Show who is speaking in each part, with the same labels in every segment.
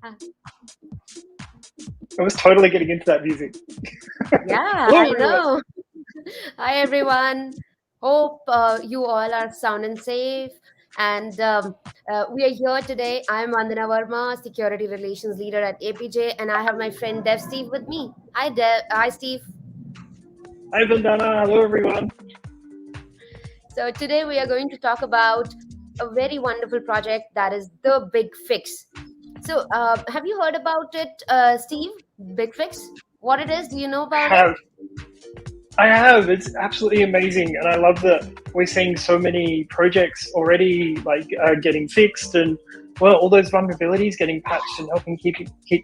Speaker 1: Ah,
Speaker 2: I was totally getting into that music.
Speaker 1: yeah,
Speaker 2: Hello,
Speaker 1: I
Speaker 2: everyone.
Speaker 1: know. Hi, everyone. Hope you all are sound and safe. And we are here today. I'm Vandana Verma, Security Relations Leader at APJ, and I have my friend DevSteve with me. Hi, Hi, Steve.
Speaker 2: Hi, Vandana. Hello, everyone.
Speaker 1: So today we are going to talk about a very wonderful project that is the Big Fix. So, have you heard about it, Steve? Big Fix? What it is? Do you know
Speaker 2: I
Speaker 1: about it?
Speaker 2: have. I have. It's absolutely amazing, and I love that we're seeing so many projects already getting fixed, and well, all those vulnerabilities getting patched and helping keep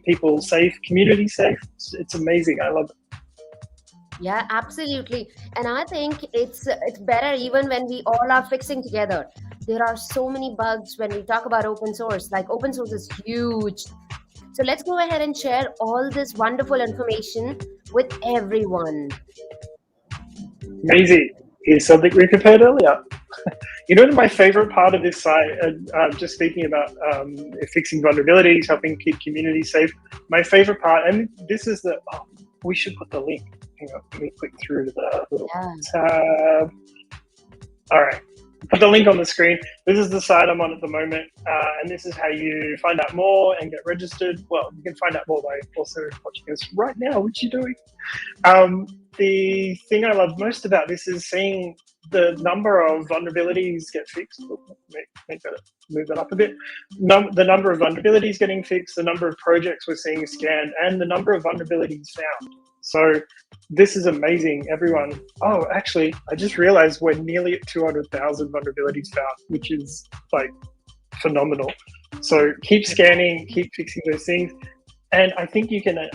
Speaker 2: people safe, community safe. It's amazing. I love it.
Speaker 1: Yeah, absolutely. And I think it's better even when we all are fixing together. There are so many bugs when we talk about open source. Like open source is huge. So let's go ahead and share all this wonderful information with everyone.
Speaker 2: Amazing. Here's something we prepared earlier. You know, my favorite part of this site, just speaking about fixing vulnerabilities, helping keep communities safe. My favorite part, and this is we should put the link. Hang on, let me click through to the little
Speaker 1: Yeah.
Speaker 2: tab. All right, put the link on the screen. This is the site I'm on at the moment, and this is how you find out more and get registered. Well, you can find out more by also watching us right now, which you're doing. The thing I love most about this is seeing the number of vulnerabilities get fixed. Move that up a bit. The number of vulnerabilities getting fixed, the number of projects we're seeing scanned, and the number of vulnerabilities found. So this is amazing, everyone. Oh, actually, I just realized we're nearly at 200,000 vulnerabilities found, which is like phenomenal. So keep scanning, keep fixing those things. And I think you can,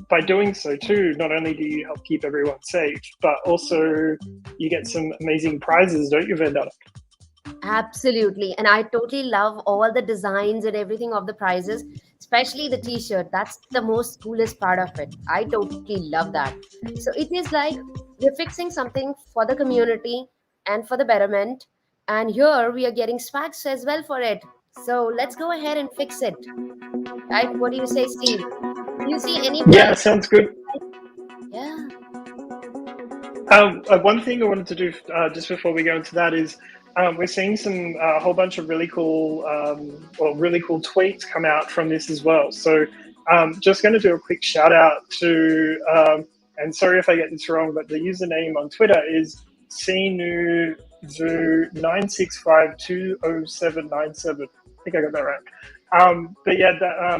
Speaker 2: by doing so too, not only do you help keep everyone safe, but also you get some amazing prizes, don't you, Vandana?
Speaker 1: Absolutely. And I totally love all the designs and everything of the prizes, especially the t-shirt. That's the most coolest part of it. I totally love that. So it is like we're fixing something for the community and for the betterment. And here we are getting swags as well for it. So let's go ahead and fix it. Right? What do you say, Steve? Do you see any
Speaker 2: Yeah,
Speaker 1: way?
Speaker 2: sounds good.
Speaker 1: Yeah.
Speaker 2: One thing I wanted to do just before we go into that is we're seeing a whole bunch of really cool tweets come out from this as well. So just going to do a quick shout out to, and sorry if I get this wrong, but the username on Twitter is CNUZU965209797. I think I got that right. But yeah,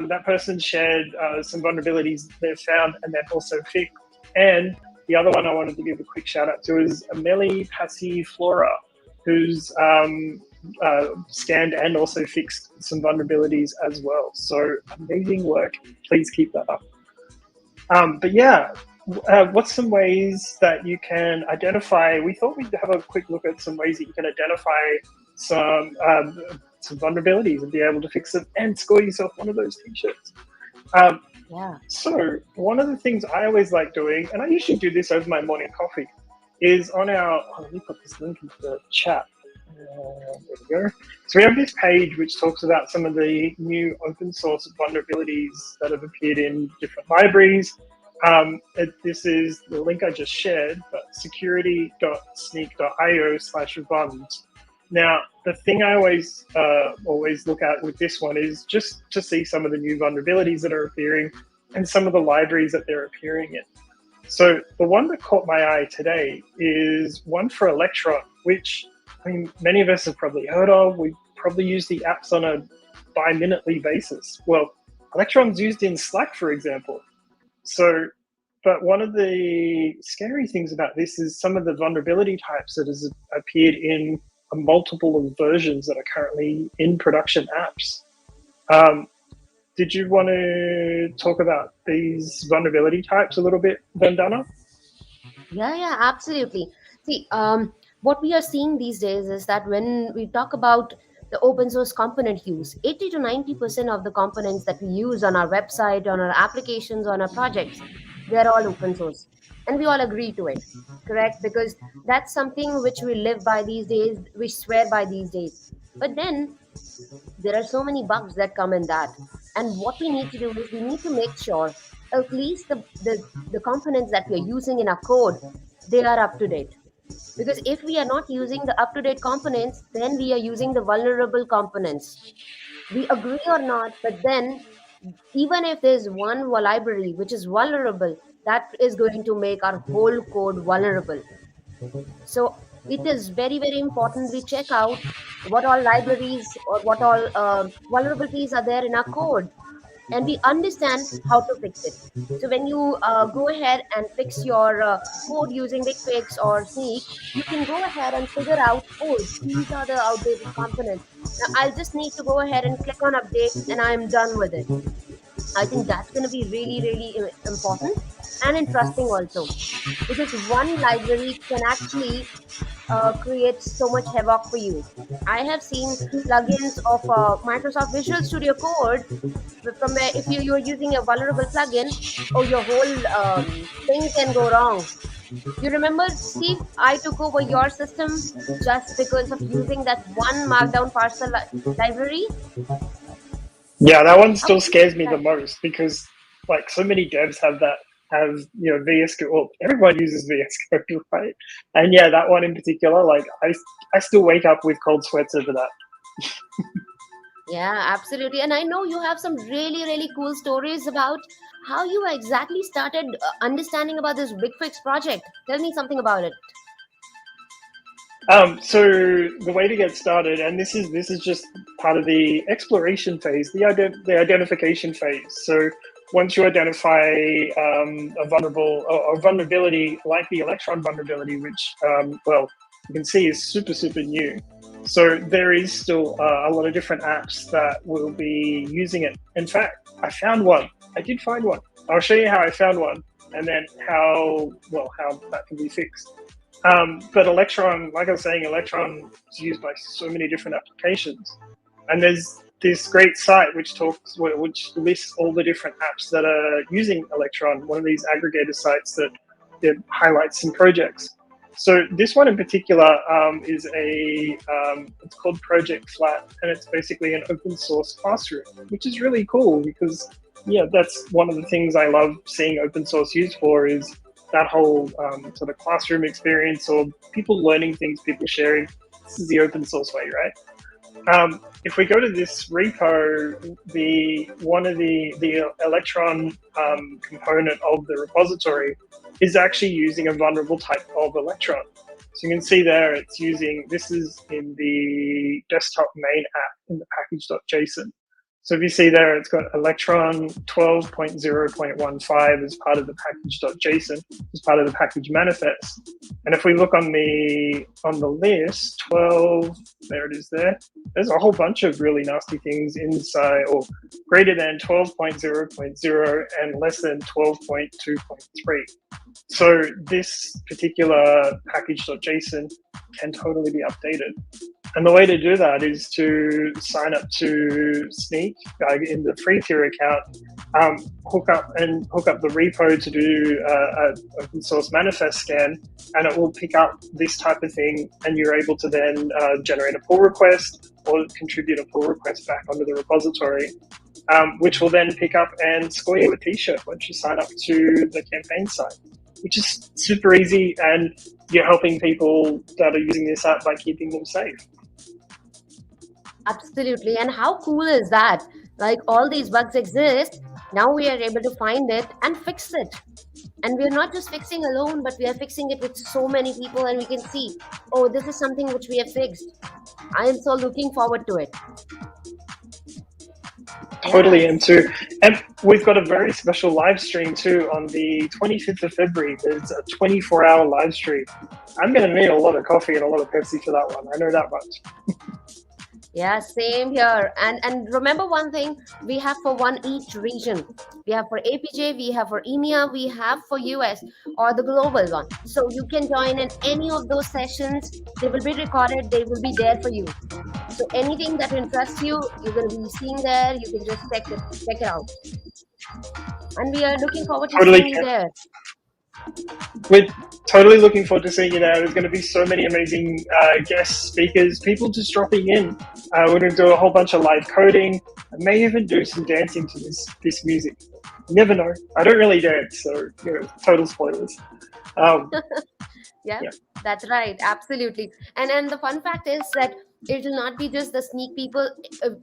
Speaker 2: that person shared some vulnerabilities they've found and they've also fixed. And the other one I wanted to give a quick shout out to is Amelie Passiflora, who's scanned and also fixed some vulnerabilities as well. So amazing work. Please keep that up. But yeah, what's some ways that you can identify? We thought we'd have a quick look at some ways that you can identify some vulnerabilities and be able to fix them and score yourself one of those t-shirts.
Speaker 1: Yeah.
Speaker 2: So one of the things I always like doing, and I usually do this over my morning coffee, is on our, let me put this link into the chat. There we go. So we have this page which talks about some of the new open source vulnerabilities that have appeared in different libraries. This is the link I just shared, but security.snyk.io/vund. Now, the thing I always look at with this one is just to see some of the new vulnerabilities that are appearing and some of the libraries that they're appearing in. So the one that caught my eye today is one for Electron, which many of us have probably heard of. We probably use the apps on a bi-minutely basis. Well, Electron's used in Slack, for example. So, but one of the scary things about this is some of the vulnerability types that has appeared in a multiple of versions that are currently in production apps. Did you want to talk about these vulnerability types a little bit, Vandana?
Speaker 1: Yeah, absolutely. See, what we are seeing these days is that when we talk about the open source component use, 80 to 90% of the components that we use on our website, on our applications, on our projects, they're all open source. And we all agree to it, correct? Because that's something which we live by these days, we swear by these days. But then there are so many bugs that come in that. And what we need to do is we need to make sure at least the components that we are using in our code, they are up to date. Because if we are not using the up to date components, then we are using the vulnerable components. We agree or not, but then even if there's one library which is vulnerable, that is going to make our whole code vulnerable. So it is very, very important we check out what all libraries or what all vulnerabilities are there in our code, and we understand how to fix it. So when you go ahead and fix your code using BigFix or Snyk, you can go ahead and figure out, oh, these are the outdated components. Now I'll just need to go ahead and click on update and I'm done with it. I think that's going to be really, really important and interesting also, because one library can actually create so much havoc for you. I have seen plugins of Microsoft Visual Studio Code from where if you're using a vulnerable plugin, oh, your whole thing can go wrong. You remember, Steve, I took over your system just because of using that one Markdown parcel library.
Speaker 2: Yeah, that one
Speaker 1: How
Speaker 2: still
Speaker 1: cool is
Speaker 2: scares me the
Speaker 1: that?
Speaker 2: most because like so many devs have VS Code. Well, everyone uses VS Code, right? And yeah, that one in particular, like I still wake up with cold sweats over that.
Speaker 1: Yeah, absolutely. And I know you have some really, really cool stories about how you exactly started understanding about this Big Fix project. Tell me something about it.
Speaker 2: So the way to get started, and this is just part of the exploration phase, the identification phase. So once you identify a vulnerability like the Electron vulnerability, which well you can see is super new. So there is still a lot of different apps that will be using it. In fact, I found one. I did find one. I'll show you how I found one, and then how that can be fixed. But Electron, like I was saying, Electron is used by so many different applications, and there's this great site which lists all the different apps that are using Electron. One of these aggregator sites that highlights some projects. So this one in particular is it's called Project Flat, and it's basically an open source classroom, which is really cool because yeah, that's one of the things I love seeing open source used for is that whole sort of classroom experience or people learning things, people sharing. This is the open source way, right? If we go to this repo, the Electron component of the repository is actually using a vulnerable type of Electron. So you can see there, this is in the desktop main app in the package.json. So if you see there, it's got Electron 12.0.15 as part of the package.json, as part of the package manifest. And if we look on the list, 12, there it is there, there's a whole bunch of really nasty things inside, or greater than 12.0.0 and less than 12.2.3. So this particular package.json can totally be updated. And the way to do that is to sign up to Snyk in the free tier account, hook up the repo to do an open source manifest scan, and it will pick up this type of thing, and you're able to then generate a pull request or contribute a pull request back onto the repository, which will then pick up and score you a t-shirt once you sign up to the campaign site, which is super easy, and you're helping people that are using this app by keeping them safe.
Speaker 1: Absolutely. And how cool is that? Like all these bugs exist. Now we are able to find it and fix it. And we're not just fixing alone, but we are fixing it with so many people, and we can see, oh, this is something which we have fixed. I am so looking forward to it.
Speaker 2: Totally
Speaker 1: Yes.
Speaker 2: into. And we've got a very special live stream too on the 25th of February. There's a 24-hour live stream. I'm going to need a lot of coffee and a lot of Pepsi for that one. I know that much.
Speaker 1: Yeah, same here. And remember one thing, we have for one each region. We have for APJ, we have for EMEA, we have for US or the global one. So you can join in any of those sessions. They will be recorded, they will be there for you. So anything that interests you, you're going to be seeing there. You can just check it out. And we are looking forward to
Speaker 2: Totally
Speaker 1: seeing you there.
Speaker 2: We're totally looking forward to seeing you there. There's going to be so many amazing guest speakers, people just dropping in. We're going to do a whole bunch of live coding. I may even do some dancing to this music. You never know. I don't really dance, so total spoilers. Um,
Speaker 1: Yeah,
Speaker 2: yeah.
Speaker 1: that's right. Absolutely. And the fun fact is that it will not be just the sneak people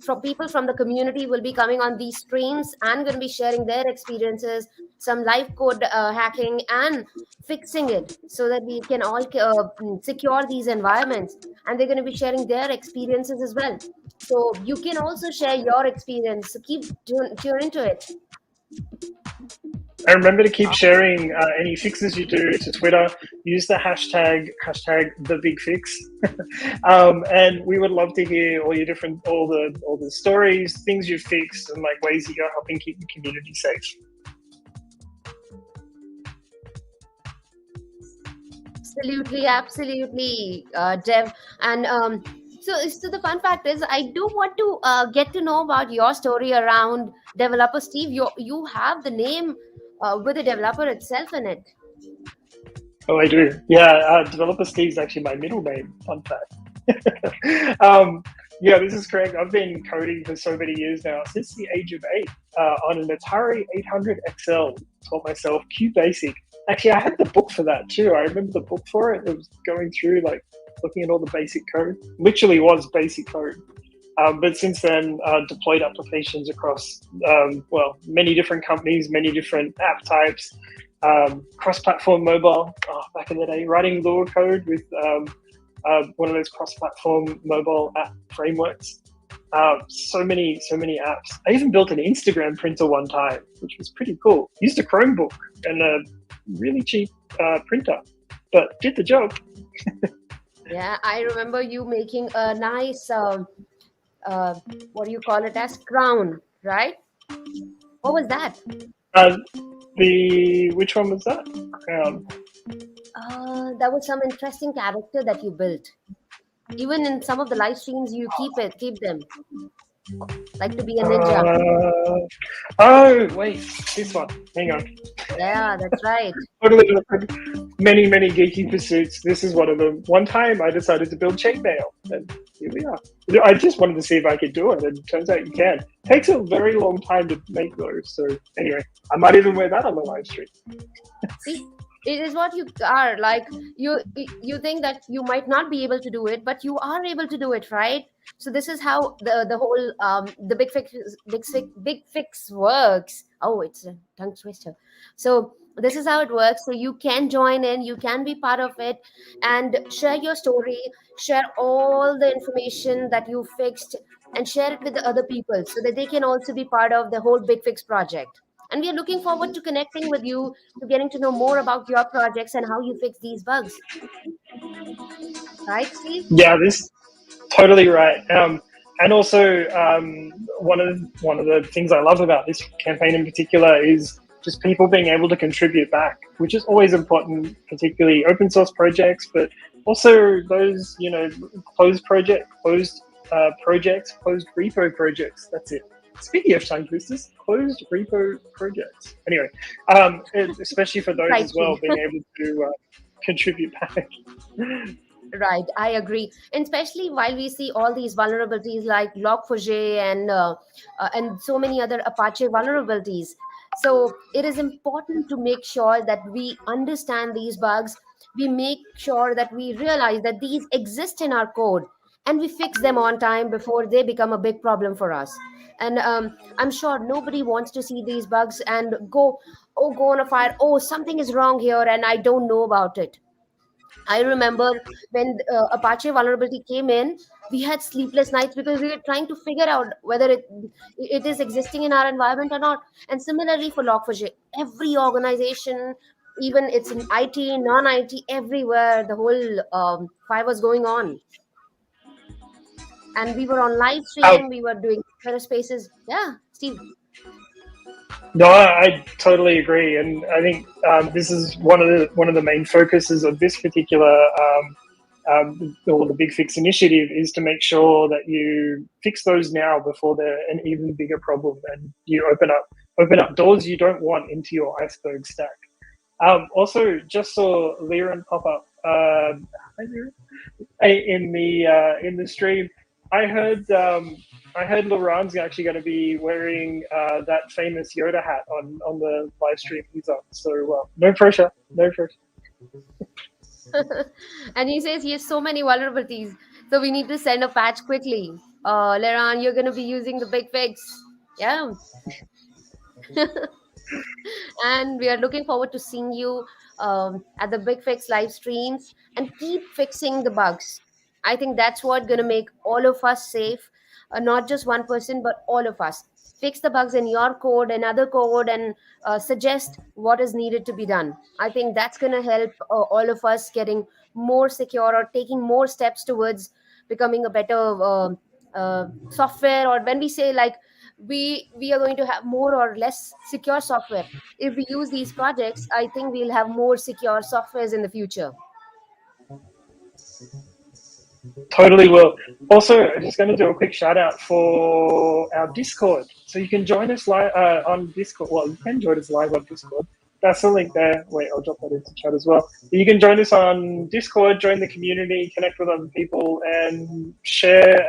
Speaker 1: from people from the community will be coming on these streams and going to be sharing their experiences, some live code hacking and fixing it so that we can all secure these environments. And they're going to be sharing their experiences as well. So you can also share your experience. So keep tune into it.
Speaker 2: And remember to keep sharing any fixes you do to Twitter. Use the hashtag #TheBigFix, and we would love to hear all the stories, things you've fixed, and like ways that you're helping keep the community safe.
Speaker 1: Absolutely, Dev. And so the fun fact is, I do want to get to know about your story around developer Steve. You have the name with the developer itself in it.
Speaker 2: Oh, I do. Yeah, developer Steve's actually my middle name. Fun fact. Yeah, this is correct. I've been coding for so many years now, since the age of 8, on an Atari 800 XL. Taught myself QBasic. Actually, I had the book for that too. I remember the book for it. It was going through, like, looking at all the basic code. Literally was basic code. But since then, deployed applications across, many different companies, many different app types, cross-platform mobile. Back in the day, writing Lua code with one of those cross-platform mobile app frameworks. So many apps. I even built an Instagram printer one time, which was pretty cool. Used a Chromebook and a really cheap printer, but did the job.
Speaker 1: Yeah, I remember you making a nice what do you call it as crown, right? What was that?
Speaker 2: Uh, which one was that?
Speaker 1: That was some interesting character that you built. Even in some of the live streams, you keep them like to be a ninja.
Speaker 2: Oh, wait, this one. Hang on.
Speaker 1: Yeah, that's right.
Speaker 2: Totally different. Many geeky pursuits. This is one of them. One time I decided to build chainmail, and here we are. I just wanted to see if I could do it, and it turns out you can. Takes a very long time to make those. So anyway, I might even wear that on the live stream.
Speaker 1: See, it is what you are like. You think that you might not be able to do it, but you are able to do it, right? So this is how the whole the big fix works. Oh, it's a tongue twister. So this is how it works. So you can join in, you can be part of it, and share your story, share all the information that you fixed, and share it with the other people so that they can also be part of the whole big fix project. And we are looking forward to connecting with you, to getting to know more about your projects and how you fix these bugs. Right, Steve?
Speaker 2: Yeah, this totally right. And also, one of the things I love about this campaign in particular is just people being able to contribute back, which is always important, particularly open source projects, but also those closed repo projects. That's it. Speaking of tongue twisters, closed repo projects. Anyway, especially for those
Speaker 1: Right,
Speaker 2: as well,
Speaker 1: Steve.
Speaker 2: being able to contribute back.
Speaker 1: Right, I agree. And especially while we see all these vulnerabilities like Log4j and so many other Apache vulnerabilities. So it is important to make sure that we understand these bugs. We make sure that we realize that these exist in our code and we fix them on time before they become a big problem for us. And I'm sure nobody wants to see these bugs and go on a fire. Oh, something is wrong here and I don't know about it. I remember when Apache vulnerability came in, we had sleepless nights because we were trying to figure out whether it is existing in our environment or not. And similarly for Log4j, every organization, even it's in IT, non-IT, everywhere, the whole fire was going on. And we were on live
Speaker 2: Um,
Speaker 1: stream, we were doing Twitter spaces. Yeah, Steve.
Speaker 2: No, I totally agree, and I think this is one of the main focuses of this particular or the Big Fix initiative is to make sure that you fix those now before they're an even bigger problem, and you open up doors you don't want into your iceberg stack. Also, just saw Liren pop up in the stream. I heard Laurent's actually going to be wearing that famous Yoda hat on the live stream he's on. So no pressure, no pressure.
Speaker 1: And he says he has so many vulnerabilities, so we need to send a patch quickly. Laurent, you're going to be using the big fix. Yeah. And we are looking forward to seeing you at the Big Fix live streams and keep fixing the bugs. I think that's what going to make all of us safe, not just one person, but all of us. Fix the bugs in your code and other code and suggest what is needed to be done. I think that's going to help all of us getting more secure or taking more steps towards becoming a better software. Or when we say like we are going to have more or less secure software, if we use these projects, I think we'll have more secure softwares in the future.
Speaker 2: Totally will. Also, I'm just going to do a quick shout out for our Discord. So you can join us live on Discord. Well, you can join us live on Discord. That's the link there. Wait, I'll drop that into chat as well. You can join us on Discord, join the community, connect with other people, and share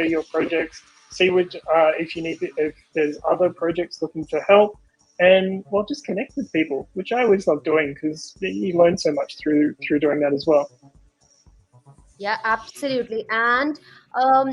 Speaker 2: your projects. See which if you need to, if there's other projects looking for help, and well, just connect with people, which I always love doing because you learn so much through doing that as well.
Speaker 1: Yeah, absolutely. And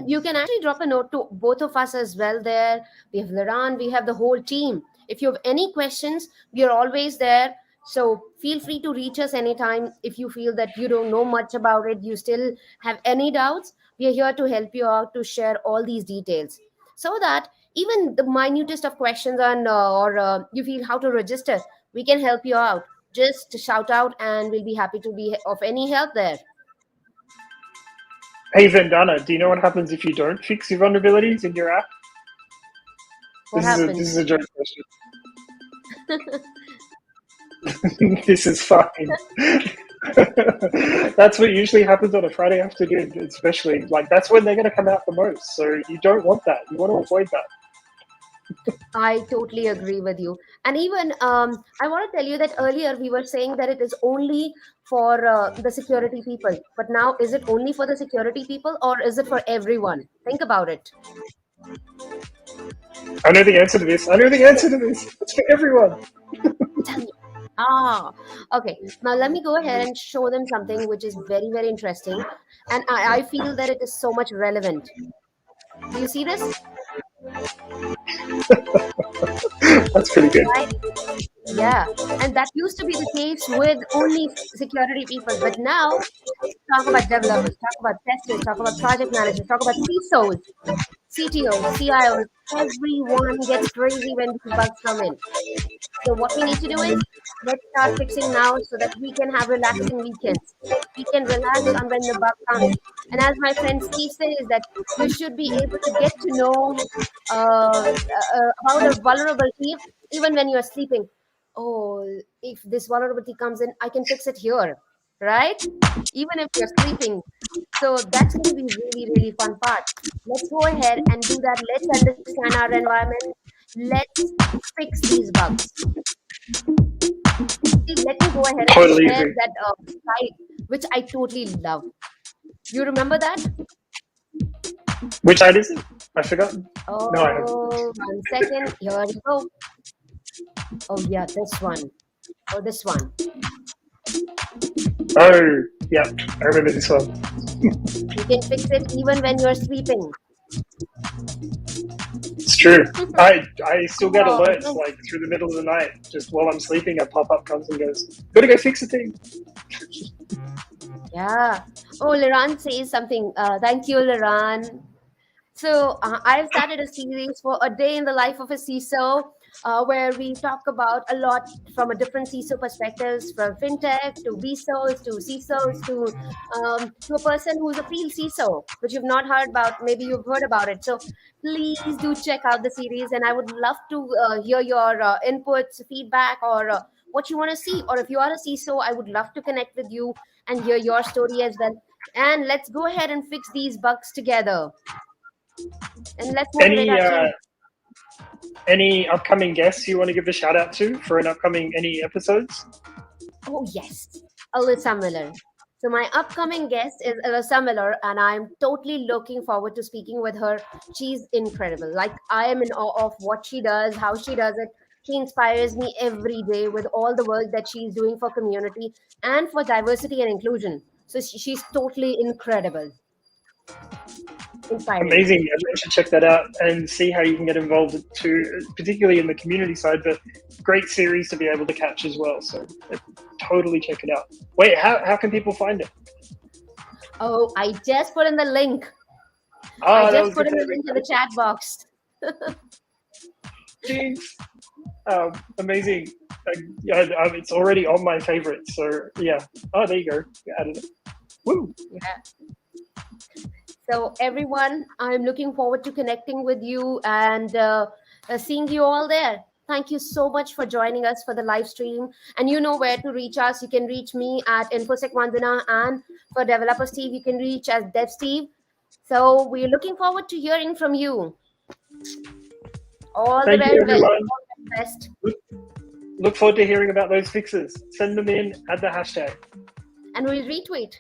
Speaker 1: you can actually drop a note to both of us as well there. We have Laurent, we have the whole team. If you have any questions, we are always there. So feel free to reach us anytime. If you feel that you don't know much about it, you still have any doubts, we are here to help you out to share all these details so that even the minutest of questions and or you feel how to register, we can help you out. Just shout out and we'll be happy to be of any help there.
Speaker 2: Hey Vandana, do you know what happens if you don't fix your vulnerabilities in your app?
Speaker 1: What happens?
Speaker 2: This is a joke question. This is fine. That's what usually happens on a Friday afternoon, especially. Like, that's when they're going to come out the most. So you don't want that. You want to avoid that.
Speaker 1: I totally agree with you. And even I want to tell you that earlier we were saying that it is only for the security people. But now, is it only for the security people or is it for everyone? Think about it.
Speaker 2: I know the answer to this. It's for everyone.
Speaker 1: Tell me. Okay. Now let me go ahead and show them something which is very, very interesting. And I feel that it is so much relevant. Do you see this?
Speaker 2: That's pretty good.
Speaker 1: Right? Yeah. And that used to be the case with only security people. But now, talk about developers, talk about testers, talk about project managers, talk about CISOs, CTOs, CIOs. Everyone gets crazy when these bugs come in. So what we need to do is let's start fixing now so that we can have relaxing weekends. We can relax on when the bug comes. And as my friend Steve says, that you should be able to get to know about a vulnerability even when you're sleeping. Oh, if this vulnerability comes in, I can fix it here, right? Even if you're sleeping. So that's going to be really, really fun part. Let's go ahead and do that. Let's understand our environment. Let's fix these bugs. Let me go ahead and
Speaker 2: Totally
Speaker 1: share
Speaker 2: agree.
Speaker 1: that site, which I totally love. You remember that?
Speaker 2: Which side is it? I forgot.
Speaker 1: Oh,
Speaker 2: No, I haven't.
Speaker 1: 1 second. Here we go. Oh, yeah, this one. Oh, this one.
Speaker 2: Oh, yeah. I remember this one.
Speaker 1: You can fix it even when you're sleeping.
Speaker 2: It's true. I still get
Speaker 1: Oh,
Speaker 2: alerts
Speaker 1: no.
Speaker 2: like through the middle of the night. Just while I'm sleeping, a pop-up comes and goes, gotta go fix a thing.
Speaker 1: Yeah. Oh, Laurent says something. Thank you, Laurent. So I've started a series for a day in the life of a CISO, where we talk about a lot from a different CISO perspectives, from fintech to VSOs to CISOs to a person who's a field CISO, which you've not heard about. Maybe you've heard about it. So please do check out the series, and I would love to hear your inputs, feedback, or what you want to see. Or if you are a CISO, I would love to connect with you and hear your story as well. And let's go ahead and fix these bugs together. And let's motivate our team.
Speaker 2: Any upcoming guests you want to give a shout out to for any upcoming episodes?
Speaker 1: Oh, yes, Alyssa Miller. So, my upcoming guest is Alyssa Miller, and I'm totally looking forward to speaking with her. She's incredible. Like, I am in awe of what she does, how she does it. She inspires me every day with all the work that she's doing for community and for diversity and inclusion. So, she's totally incredible, inspiring.
Speaker 2: Amazing. Everyone should check that out and see how you can get involved too, particularly in the community side, but great series to be able to catch as well. So totally check it out. Wait, how can people find it?
Speaker 1: Oh, I just put in the link. I
Speaker 2: Oh, that
Speaker 1: just
Speaker 2: was
Speaker 1: put
Speaker 2: good
Speaker 1: in
Speaker 2: for
Speaker 1: the link in the chat box.
Speaker 2: Thanks. Amazing. Yeah, it's already on my favorites. So yeah. Oh, there you go. You added it. Woo.
Speaker 1: Yeah. So, everyone, I'm looking forward to connecting with you and seeing you all there. Thank you so much for joining us for the live stream. And you know where to reach us. You can reach me at InfoSec Vandana, and for Developer Steve, you can reach as DevSteve. So, we're looking forward to hearing from you. All the
Speaker 2: Thank you,
Speaker 1: very best.
Speaker 2: everyone.
Speaker 1: All the best.
Speaker 2: Look forward to hearing about those fixes. Send them in, add the hashtag.
Speaker 1: And we'll retweet.